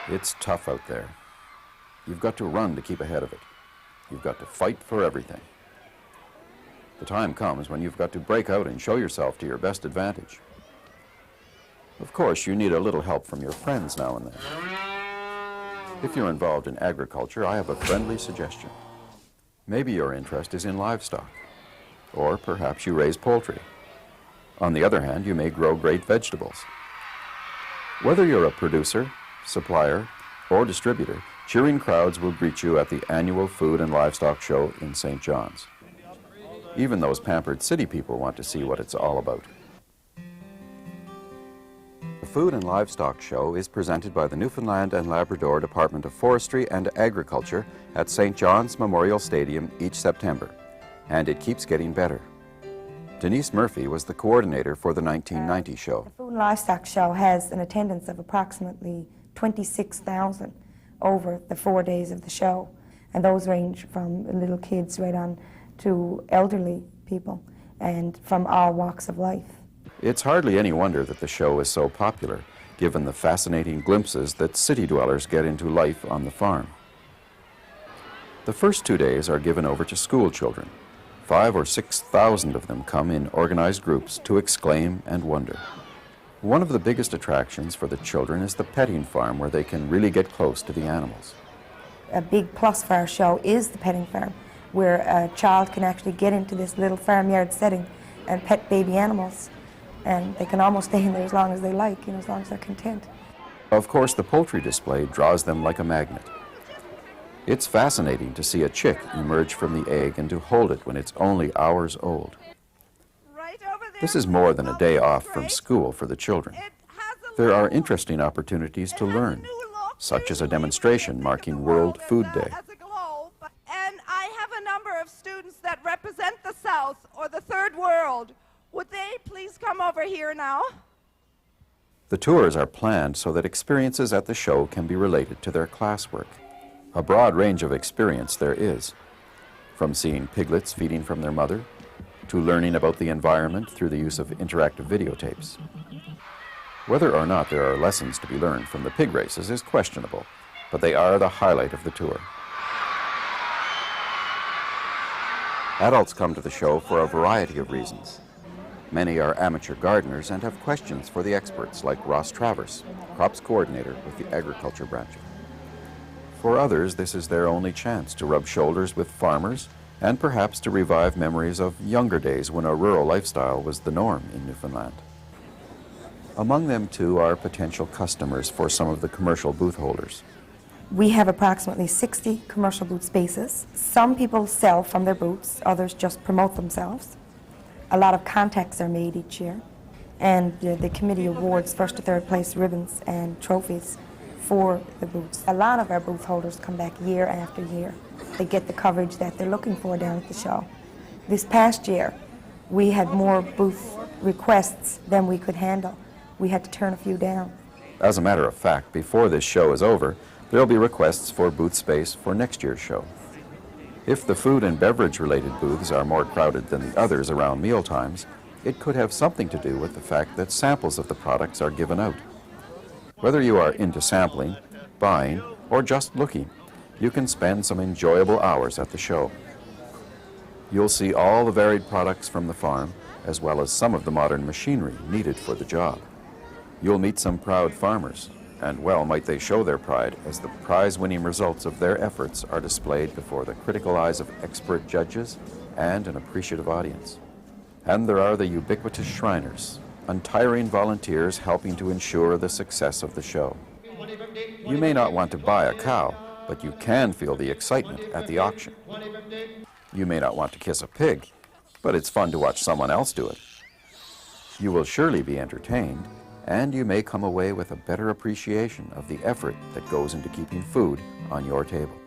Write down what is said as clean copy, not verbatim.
It's tough out there. You've got to run to keep ahead of it. You've got to fight for everything. The time comes when you've got to break out and show yourself to your best advantage. Of course, you need a little help from your friends now and then. If you're involved in agriculture, I have a friendly suggestion. Maybe your interest is in livestock, or perhaps you raise poultry. On the other hand, you may grow great vegetables. Whether you're a producer, supplier, or distributor, cheering crowds will greet you at the annual Food and Livestock Show in St. John's. Even those pampered city people want to see what it's all about. The Food and Livestock Show is presented by the Newfoundland and Labrador Department of Forestry and Agriculture at St. John's Memorial Stadium each September, and it keeps getting better. Denise Murphy was the coordinator for the 1990 show. The Food and Livestock Show has an attendance of approximately 26,000 over the 4 days of the show, and those range from little kids right on to elderly people and from all walks of life. It's hardly any wonder that the show is so popular, given the fascinating glimpses that city dwellers get into life on the farm. The first 2 days are given over to school children. 5,000 or 6,000 of them come in organized groups to exclaim and wonder. One of the biggest attractions for the children is the petting farm, where they can really get close to the animals. A big plus for our show is the petting farm, where a child can actually get into this little farmyard setting and pet baby animals, and they can almost stay in there as long as they like, as long as they're content. Of course, the poultry display draws them like a magnet. It's fascinating to see a chick emerge from the egg and to hold it when it's only hours old. This is more than a day off from school for the children. There are interesting opportunities to learn, such as a demonstration marking World Food Day. And I have a number of students that represent the South or the Third World. Would they please come over here now? The tours are planned so that experiences at the show can be related to their classwork. A broad range of experience there is, from seeing piglets feeding from their mother, to learning about the environment through the use of interactive videotapes. Whether or not there are lessons to be learned from the pig races is questionable, but they are the highlight of the tour. Adults come to the show for a variety of reasons. Many are amateur gardeners and have questions for the experts, like Ross Travers, crops coordinator with the agriculture branch. For others, this is their only chance to rub shoulders with farmers and perhaps to revive memories of younger days when a rural lifestyle was the norm in Newfoundland. Among them, too, are potential customers for some of the commercial booth holders. We have approximately 60 commercial booth spaces. Some people sell from their booths, others just promote themselves. A lot of contacts are made each year, and the committee awards first to third place ribbons and trophies for the booths. A lot of our booth holders come back year after year. They get the coverage that they're looking for down at the show. This past year, we had more booth requests than we could handle. We had to turn a few down. As a matter of fact, before this show is over, there'll be requests for booth space for next year's show. If the food and beverage-related booths are more crowded than the others around mealtimes, it could have something to do with the fact that samples of the products are given out. Whether you are into sampling, buying, or just looking, you can spend some enjoyable hours at the show. You'll see all the varied products from the farm, as well as some of the modern machinery needed for the job. You'll meet some proud farmers, and well might they show their pride as the prize-winning results of their efforts are displayed before the critical eyes of expert judges and an appreciative audience. And there are the ubiquitous Shriners, untiring volunteers helping to ensure the success of the show. You may not want to buy a cow, but you can feel the excitement at the auction. You may not want to kiss a pig, but it's fun to watch someone else do it. You will surely be entertained, and you may come away with a better appreciation of the effort that goes into keeping food on your table.